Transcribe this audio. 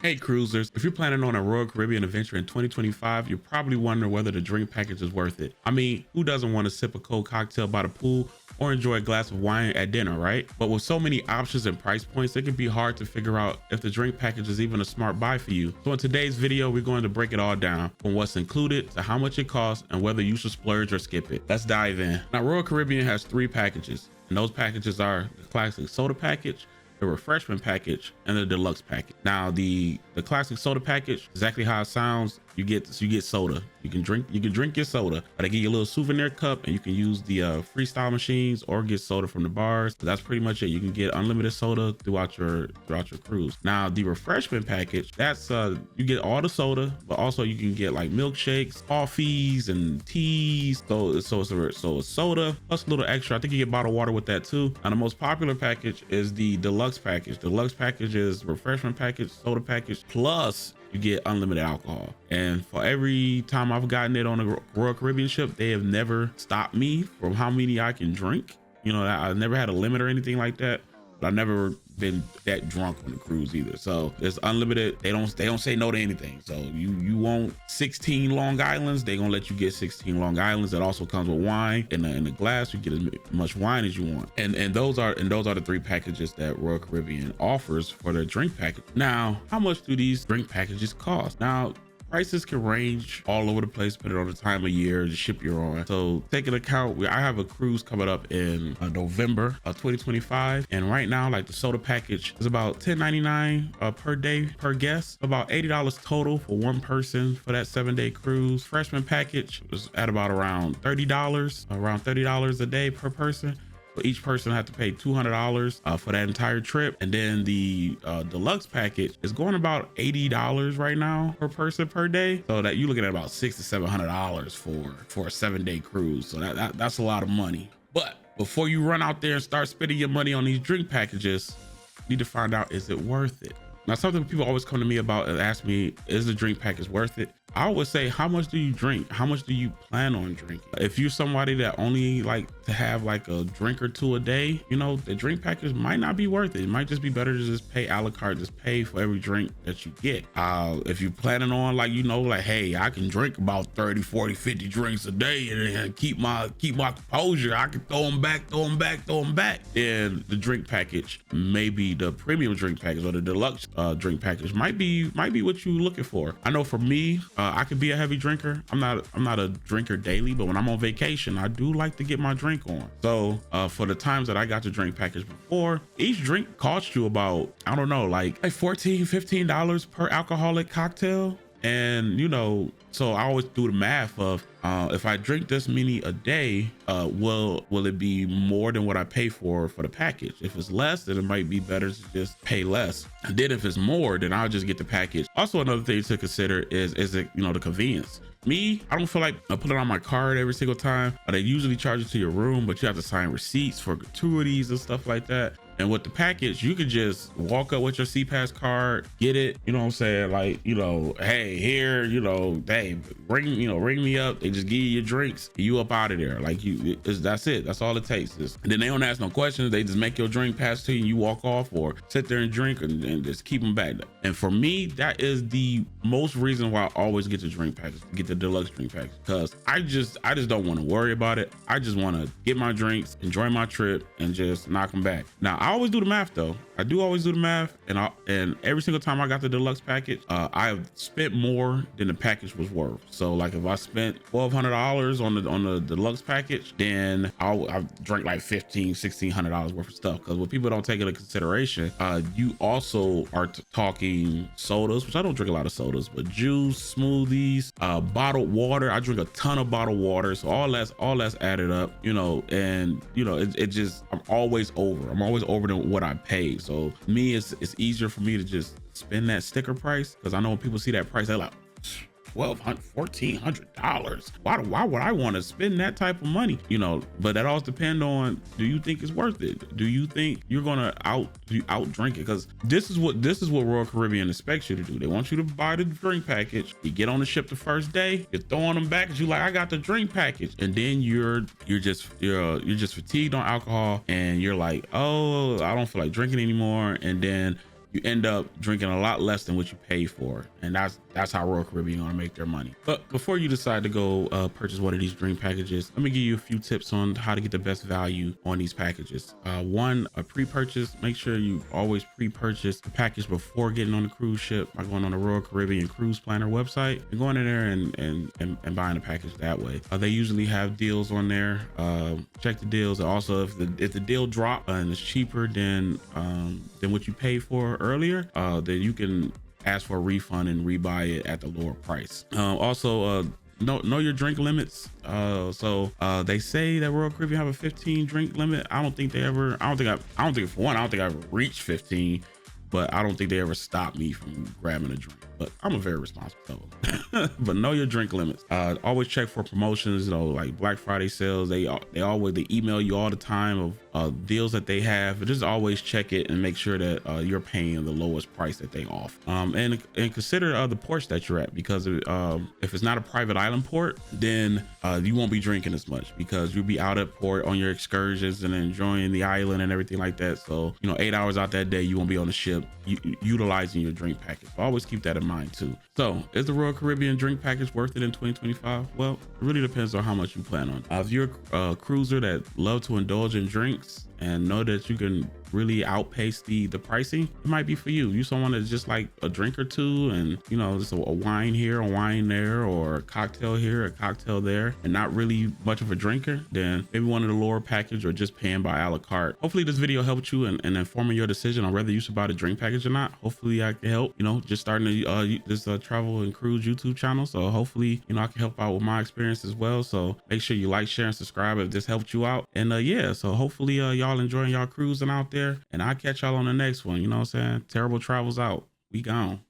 Hey cruisers, if you're planning on a Royal Caribbean adventure in 2025, you're probably wondering whether the drink package is worth it. I mean, who doesn't want to sip a cold cocktail by the pool or enjoy a glass of wine at dinner, right? But with so many options and price points, it can be hard to figure out if the drink package is even a smart buy for you. So in today's video, we're going to break it all down from what's included to how much it costs and whether you should splurge or skip it. Let's dive in. Now, Royal Caribbean has 3 packages, and those packages are the classic soda package, the refreshment package, and the deluxe package. Now the classic soda package, exactly how it sounds, you get soda. You can drink your soda, but they give you a little souvenir cup, and you can use the freestyle machines or get soda from the bars. That's pretty much it. You can get unlimited soda throughout your cruise. Now the refreshment package, that's you get all the soda, but also you can get like milkshakes, coffees, and teas. So it's a soda plus a little extra. I think you get bottled water with that too. And the most popular package is the deluxe package. Deluxe package is refreshment package, soda package, plus you get unlimited alcohol. And for every time I've gotten it on a Royal Caribbean ship, they have never stopped me from how many I can drink. You know, I never had a limit or anything like that, but I've never been that drunk on the cruise either. So it's unlimited. They don't say no to anything. So you want 16 Long Islands, they gonna let you get 16 Long Islands. It also comes with wine in the glass. You get as much wine as you want. And those are the 3 packages that Royal Caribbean offers for their drink package. Now, how much do these drink packages cost? Now, prices can range all over the place depending on the time of year, the ship you're on. So take into account, I have a cruise coming up in November of 2025, and right now, like the soda package is about $10.99 per day per guest, about $80 total for one person for that 7-day cruise. Freshman package was at about around $30 a day per person. So each person had to pay $200 for that entire trip. And then the deluxe package is going about $80 right now per person per day. So that you're looking at about $600 to $700 for a 7-day cruise. So that's a lot of money. But before you run out there and start spending your money on these drink packages, you need to find out, is it worth it? Now, something people always come to me about and ask me, is the drink package worth it? I always say, how much do you drink? How much do you plan on drinking? If you're somebody that only like to have like a drink or 2 a day, you know, the drink package might not be worth it. It might just be better to just pay a la carte, just pay for every drink that you get. If you're planning on like, you know, like, hey, I can drink about 30, 40, 50 drinks a day and keep my composure. I can throw them back. Then the drink package, maybe the premium drink package or the deluxe drink package might be what you're looking for. I know for me, I could be a heavy drinker. I'm not a drinker daily, but when I'm on vacation, I do like to get my drink on. So for the times that I got the drink package before, each drink cost you about, I don't know, like $14, $15 per alcoholic cocktail. And, you know, so I always do the math of if I drink this many a day, will it be more than what I pay for the package? If it's less, then it might be better to just pay less. And then if it's more, then I'll just get the package. Also, another thing to consider is it, you know, the convenience. Me, I don't feel like I put it on my card every single time. They usually charge it to your room, but you have to sign receipts for gratuities and stuff like that. And with the package, you could just walk up with your CPAS card, get it, you know what I'm saying? Like, you know, hey, here, you know, hey, ring me up. They just give you your drinks, you up out of there. Like that's it. That's all it takes. And then they don't ask no questions. They just make your drink pass to you and you walk off or sit there and drink and just keep them back. And for me, that is the most reason why I always get the drink package, get the deluxe drink package, because I just don't want to worry about it. I just want to get my drinks, enjoy my trip, and just knock them back. Now, I always do the math though. I do always do the math, and every single time I got the deluxe package, I've spent more than the package was worth. So like if I spent $1,200 on the deluxe package, then I drank like $1,600 worth of stuff. Because what people don't take into consideration, you also are talking sodas, which I don't drink a lot of sodas, but juice, smoothies, bottled water. I drink a ton of bottled water, so all that's added up, you know. And you know, it just, I'm always over than what I paid. So me, it's easier for me to just spend that sticker price, because I know when people see that price, they're like, $1,200, $1,400. Why would I want to spend that type of money? You know, but that all depends on, do you think it's worth it? Do you think you're gonna out drink it? Because this is what Royal Caribbean expects you to do. They want you to buy the drink package. You get on the ship the first day, you're throwing them back, and you like, I got the drink package, and then you're just fatigued on alcohol, and you're like, oh, I don't feel like drinking anymore, and then you end up drinking a lot less than what you pay for. And that's how Royal Caribbean want to make their money. But before you decide to go purchase one of these drink packages, let me give you a few tips on how to get the best value on these packages. One, a pre-purchase. Make sure you always pre-purchase the package before getting on the cruise ship by going on the Royal Caribbean Cruise Planner website and going in there and buying the package that way. They usually have deals on there. Check the deals. Also, if the deal drop and it's cheaper than what you paid for earlier, then you can ask for a refund and rebuy it at the lower price. Also, know your drink limits. They say that Royal Caribbean have a 15 drink limit. I don't think for one, I don't think I ever reached 15, but I don't think they ever stopped me from grabbing a drink. But I'm a very responsible fellow. But know your drink limits. Always check for promotions, like Black Friday sales. They email you all the time of deals that they have. But just always check it and make sure that you're paying the lowest price that they offer. And consider the ports that you're at, because if it's not a private island port, then you won't be drinking as much, because you'll be out at port on your excursions and enjoying the island and everything like that. So 8 hours out that day, you won't be on the ship utilizing your drink package. So always keep that in mind too. So is the Royal Caribbean drink package worth it in 2025? Well, it really depends on how much you plan on. If you're a cruiser that love to indulge in drinks and know that you can really outpace the pricing, it might be for you. You someone that's just like a drink or two, and just a wine here, a wine there, or a cocktail here, a cocktail there, and not really much of a drinker, then maybe one of the lower package or just paying by a la carte. Hopefully this video helped you in informing your decision on whether you should buy the drink package or not. Hopefully I can help, just starting this travel and cruise YouTube channel. So hopefully, I can help out with my experience as well. So make sure you like, share, and subscribe if this helped you out. And yeah, so hopefully y'all enjoying y'all cruising out there, and I'll catch y'all on the next one. You know what I'm saying? Terrible travels out. We gone.